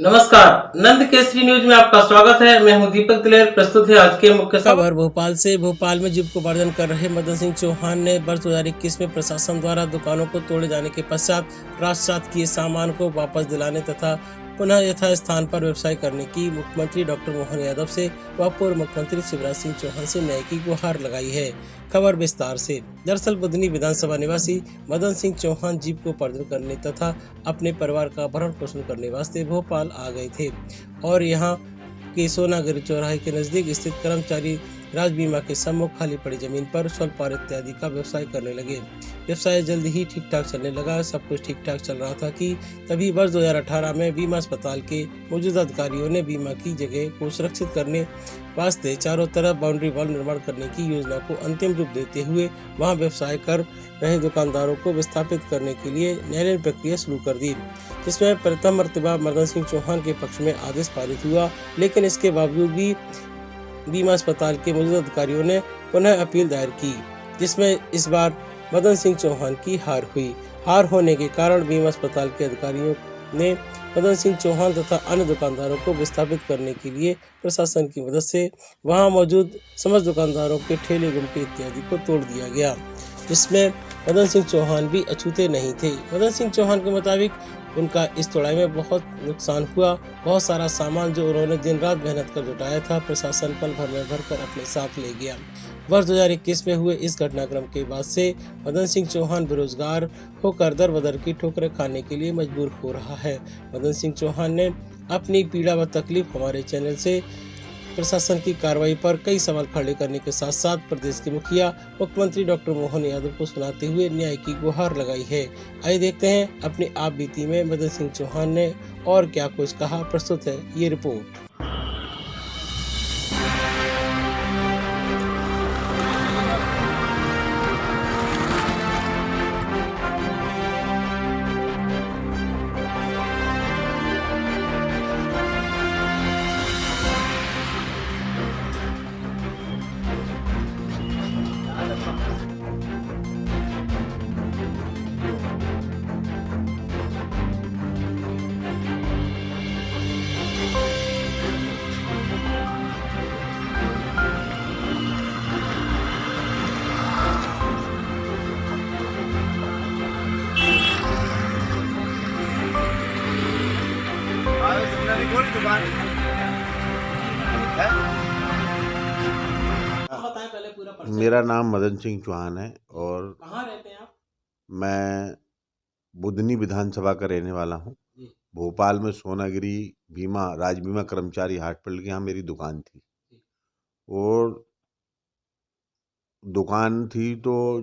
नमस्कार, नंद केसरी न्यूज में आपका स्वागत है। मैं हूं दीपक दिलेर। प्रस्तुत है आज के मुख्य खबर भोपाल से। भोपाल में जीविकोपार्जन कर रहे मदन सिंह चौहान ने वर्ष 2021 में प्रशासन द्वारा दुकानों को तोड़े जाने के पश्चात राष्ट्रजात किए सामान को वापस दिलाने तथा पुनः यथास्थान पर व्यवसाय करने की मुख्यमंत्री डॉक्टर मोहन यादव से व पूर्व मुख्यमंत्री शिवराज सिंह चौहान से न्याय की गुहार लगाई है। खबर विस्तार से। दरअसल बुधनी विधानसभा निवासी मदन सिंह चौहान जीविकोपार्जन करने तथा अपने परिवार का भरण पोषण करने वास्ते भोपाल आ गए थे और यहाँ के सोनागिरी चौराहे के नजदीक स्थित कर्मचारी राज बीमा के सम्मुख खाली पड़ी जमीन पर स्वल्पार इत्यादि का व्यवसाय करने लगे। व्यवसाय जल्द ही ठीक ठाक चलने लगा। सब कुछ ठीक ठाक चल रहा था कि तभी वर्ष 2018 में बीमा अस्पताल के मौजूदा अधिकारियों ने बीमा की जगह को सुरक्षित करने वास्ते चारों तरफ बाउंड्री वॉल निर्माण करने की योजना को अंतिम रूप देते हुए वहां व्यवसाय कर रहे दुकानदारों को विस्थापित करने के लिए न्यायालयीन प्रक्रिया शुरू कर दी, जिसमें प्रथम मर्तबा मदन सिंह चौहान के पक्ष में आदेश पारित हुआ। लेकिन इसके बावजूद भी बीमा अस्पताल के मौजूदा अधिकारियों ने पुनः अपील दायर की, जिसमें इस बार मदन सिंह चौहान की हार हुई। हार होने के कारण बीमा अस्पताल के अधिकारियों ने मदन सिंह चौहान तथा अन्य दुकानदारों को विस्थापित करने के लिए प्रशासन की मदद से वहां मौजूद समस्त दुकानदारों के ठेले गुमटे इत्यादि को तोड़ दिया गया, जिसमें मदन सिंह चौहान भी अछूते नहीं थे। मदन सिंह चौहान के मुताबिक उनका इस तोड़ाई में बहुत नुकसान हुआ। बहुत सारा सामान जो उन्होंने दिन रात मेहनत कर जुटाया था, प्रशासन पल भर में भरकर अपने साथ ले गया। वर्ष 2021 में हुए इस घटनाक्रम के बाद से मदन सिंह चौहान बेरोजगार होकर दर बदर की ठोकरें खाने के लिए मजबूर हो रहा है। मदन सिंह चौहान ने अपनी पीड़ा व तकलीफ हमारे चैनल से प्रशासन की कार्रवाई पर कई सवाल खड़े करने के साथ साथ प्रदेश के मुखिया मुख्यमंत्री डॉक्टर मोहन यादव को सुनाते हुए न्याय की गुहार लगाई है। आइए देखते हैं अपनी आप बीती में मदन सिंह चौहान ने और क्या कुछ कहा। प्रस्तुत है ये रिपोर्ट। बताएं पहले पूरा परिचय। मेरा नाम मदन सिंह चौहान है और कहाँ रहते हैं आप? मैं बुधनी विधानसभा का रहने वाला हूँ। जी। भोपाल में सोनागिरी बीमा राज बीमा कर्मचारी हॉस्पिटल के यहाँ मेरी दुकान थी और दुकान थी तो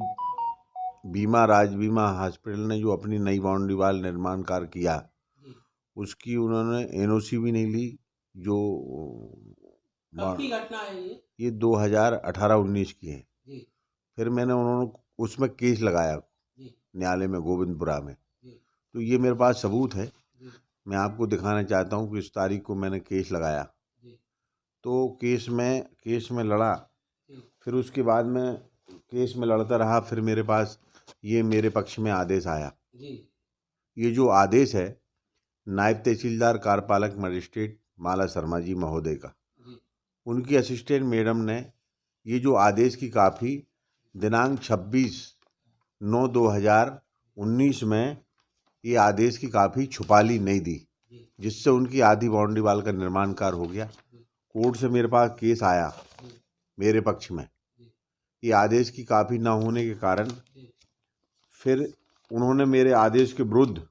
बीमा राज बीमा हॉस्पिटल ने जो अपनी नई बाउंड्री वाल निर्माण कार्य किया उसकी उन्होंने एनओसी भी नहीं ली। जो कब की घटना है ये 2018-19 की है। जी। फिर मैंने उन्होंने उसमें केस लगाया जी। न्यायालय में गोविंदपुरा में। जी। तो ये मेरे पास सबूत है। जी। मैं आपको दिखाना चाहता हूँ कि इस तारीख को मैंने केस लगाया। जी। तो केस में लड़ा। जी। फिर उसके बाद में केस में लड़ता रहा। फिर मेरे पास ये मेरे पक्ष में आदेश आया। जी। ये जो आदेश है नायब तहसीलदार कार्यपालक मजिस्ट्रेट माला शर्मा जी महोदय का, उनकी असिस्टेंट मैडम ने ये जो आदेश की कापी दिनांक 26/9/2019 में ये आदेश की कापी छुपा ली, नहीं दी, जिससे उनकी आधी बाउंड्री वाल का निर्माण कार्य हो गया। कोर्ट से मेरे पास केस आया मेरे पक्ष में। ये आदेश की कापी ना होने के कारण फिर उन्होंने मेरे आदेश के विरुद्ध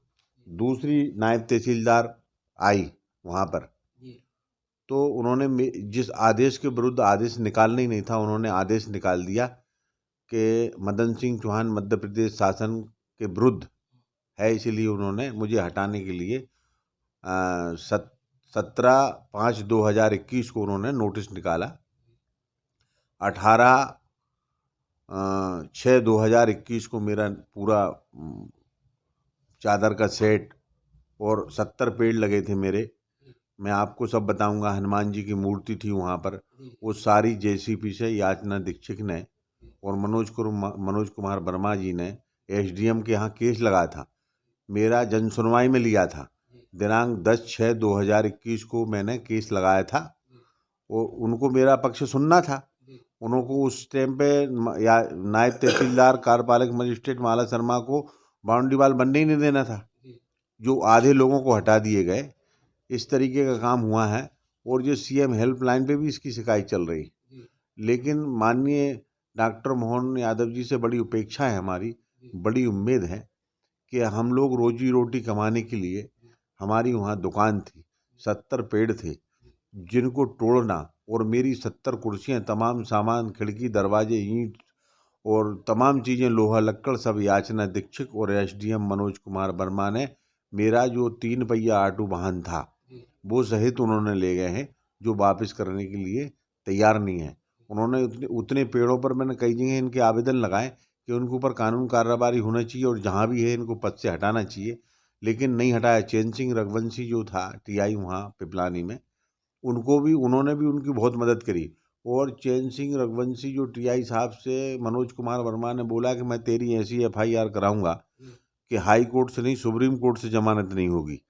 दूसरी नायब तहसीलदार आई वहाँ पर। तो उन्होंने जिस आदेश के विरुद्ध आदेश निकालना ही नहीं था, उन्होंने आदेश निकाल दिया कि मदन सिंह चौहान मध्य प्रदेश शासन के विरुद्ध है, इसीलिए उन्होंने मुझे हटाने के लिए 17/5/2021 को उन्होंने नोटिस निकाला। 18/6/2021 को मेरा पूरा चादर का सेट और 70 पेड़ लगे थे मेरे। मैं आपको सब बताऊंगा। हनुमान जी की मूर्ति थी वहाँ पर। वो सारी जेसीपी से याचना दीक्षित ने और मनोज कुमार वर्मा जी ने एसडीएम के यहाँ केस लगाया था। मेरा जन सुनवाई में लिया था। दिनांक 10/6/2021 को मैंने केस लगाया था और उनको मेरा पक्ष सुनना था। उनको उस टाइम पे नायब तहसीलदार कार्यपालक मजिस्ट्रेट माला शर्मा को बाउंड्री वाल बनने ही नहीं देना था। जो आधे लोगों को हटा दिए गए, इस तरीके का काम हुआ है। और जो सीएम हेल्पलाइन पे भी इसकी शिकायत चल रही। लेकिन माननीय डॉक्टर मोहन यादव जी से बड़ी उपेक्षा है हमारी, बड़ी उम्मीद है कि हम लोग रोजी रोटी कमाने के लिए, हमारी वहाँ दुकान थी, 70 पेड़ थे जिनको तोड़ना और मेरी 70 कुर्सियाँ, तमाम सामान, खिड़की, दरवाजे, ईंट और तमाम चीज़ें, लोहा लक्कड़ सब याचना दीक्षित और एसडीएम मनोज कुमार वर्मा ने मेरा जो 3 पहिया ऑटो वाहन था वो सहित उन्होंने ले गए हैं, जो वापस करने के लिए तैयार नहीं है। उन्होंने उतने पेड़ों पर मैंने कई जगह इनके आवेदन लगाए कि उनके ऊपर कानून कार्रवाई होना चाहिए और जहाँ भी है इनको पद से हटाना चाहिए, लेकिन नहीं हटाया। चैन सिंह रघुवंशी जो था टीआई वहाँ पिपलानी में, उन्होंने भी उनकी बहुत मदद करी। और चैन सिंह रघुवंशी जो टीआई साहब से मनोज कुमार वर्मा ने बोला कि मैं तेरी ऐसी एफआईआर कराऊंगा कि हाई कोर्ट से नहीं, सुप्रीम कोर्ट से जमानत नहीं होगी।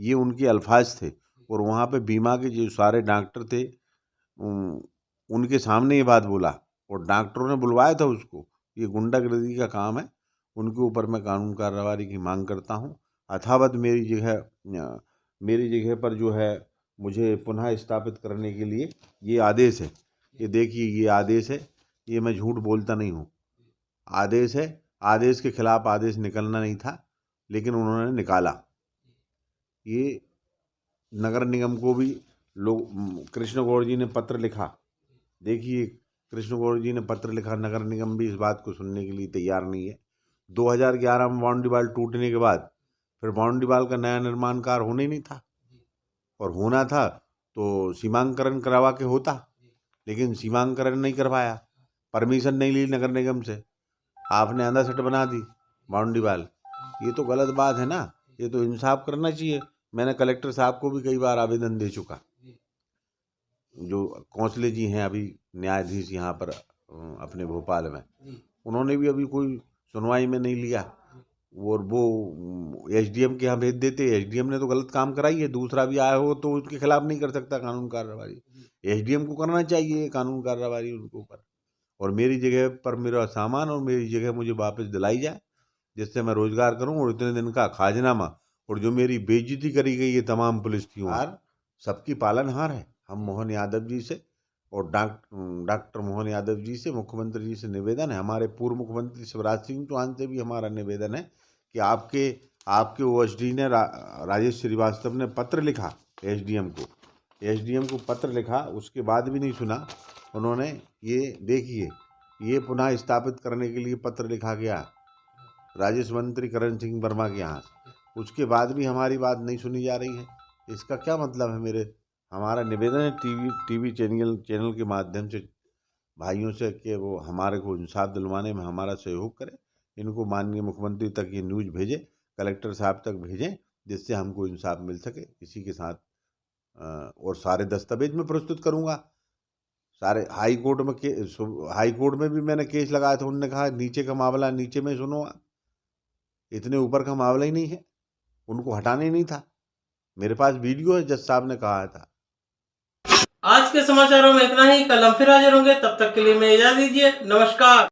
ये उनके अल्फाज थे। और वहाँ पे बीमा के जो सारे डॉक्टर थे उनके सामने ये बात बोला और डॉक्टरों ने बुलवाया था उसको। ये गुंडागर्दी का काम है। उनके ऊपर मैं कानून कार्रवाई की मांग करता हूँ। अथावत मेरी जगह पर जो है मुझे पुनः स्थापित करने के लिए ये आदेश है। ये देखिए, ये आदेश है, ये मैं झूठ बोलता नहीं हूँ। आदेश है, आदेश के खिलाफ आदेश निकलना नहीं था, लेकिन उन्होंने निकाला। ये नगर निगम को भी लोग, कृष्ण गौड़ जी ने पत्र लिखा। देखिए, कृष्ण गौड़ जी ने पत्र लिखा, नगर निगम भी इस बात को सुनने के लिए तैयार नहीं है। 2011 में बाउंड्री वाल टूटने के बाद फिर बाउंड्री वाल का नया निर्माण कार्य होने ही नहीं था, और होना था तो सीमांकन करवा के होता, लेकिन सीमांकन नहीं करवाया, परमिशन नहीं ली नगर निगम से, आपने आधा सेट बना दी बाउंड्री वाल। ये तो गलत बात है ना, ये तो इंसाफ करना चाहिए। मैंने कलेक्टर साहब को भी कई बार आवेदन दे चुका। जो कौंसले जी हैं अभी न्यायाधीश यहाँ पर अपने भोपाल में, उन्होंने भी अभी कोई सुनवाई में नहीं लिया। और वो एसडीएम के यहाँ भेज देते। एसडीएम ने तो गलत काम कराई है, दूसरा भी आया हो तो उसके खिलाफ नहीं कर सकता कानून कार्रवाई। एसडीएम को करना चाहिए कानून कार्रवाई उनके ऊपर। और मेरी जगह पर मेरा सामान और मेरी जगह मुझे वापस दिलाई जाए, जिससे मैं रोजगार करूं। और इतने दिन का खाजनामा और जो मेरी बेइज्जती करी गई है तमाम पुलिस की, सबकी पालनहार है। हम मोहन यादव जी से और डॉक्टर मोहन यादव जी से, मुख्यमंत्री जी से निवेदन है, हमारे पूर्व मुख्यमंत्री शिवराज सिंह चौहान से भी हमारा निवेदन है कि आपके ओएसडी ने राजेश श्रीवास्तव ने पत्र लिखा एसडीएम को पत्र लिखा, उसके बाद भी नहीं सुना उन्होंने। ये देखिए, ये पुनः स्थापित करने के लिए पत्र लिखा गया राजेश मंत्री करण सिंह वर्मा के यहाँ, उसके बाद भी हमारी बात नहीं सुनी जा रही है। इसका क्या मतलब है? हमारा निवेदन है टीवी चैनल के माध्यम से भाइयों से कि वो हमारे को इंसाफ दिलवाने में हमारा सहयोग करें। इनको माननीय मुख्यमंत्री तक ये न्यूज़ भेजें, कलेक्टर साहब तक भेजें, जिससे हमको इंसाफ मिल सके। इसी के साथ और सारे दस्तावेज में प्रस्तुत करूँगा। सारे हाई कोर्ट में भी मैंने केस लगाया था। उन्होंने कहा नीचे का मामला नीचे में सुनो, इतने ऊपर का मामला ही नहीं है, उनको हटाना ही नहीं था। मेरे पास वीडियो है, जज साहब ने कहा था। आज के समाचारों में इतना ही। कल हम फिर हाजिर होंगे, तब तक के लिए मैं इजाजत दीजिए। नमस्कार।